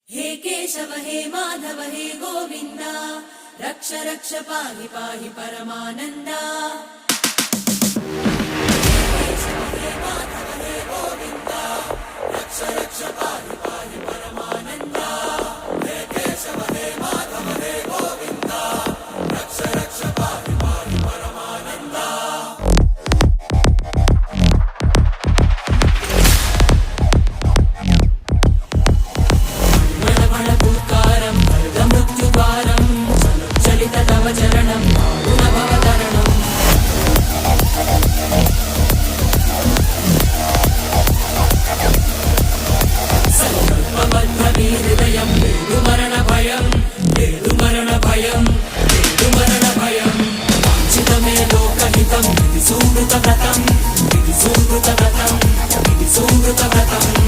हे केशव हे माधव हे गोविन्द रक्ष रक्ष पाहि पाहि परमानन्दा। हे केशव हे माधव हे गोविन्द रक्ष रक्ष पाहि पाहि परमानन्दा। हे केशव हे माधव हे गोविन्द रक्ष रक्ष पाहि पाहि परमानन्दा। चरणं गुणभवतरणम् संकल्पबद्धहृदयं मरणभयं मरणभयं मरणभयं वाञ्छितमे लोकहितं विधि सुकृतव्रतं विधि सुकृतव्रतं विधि सुकृतव्रतं।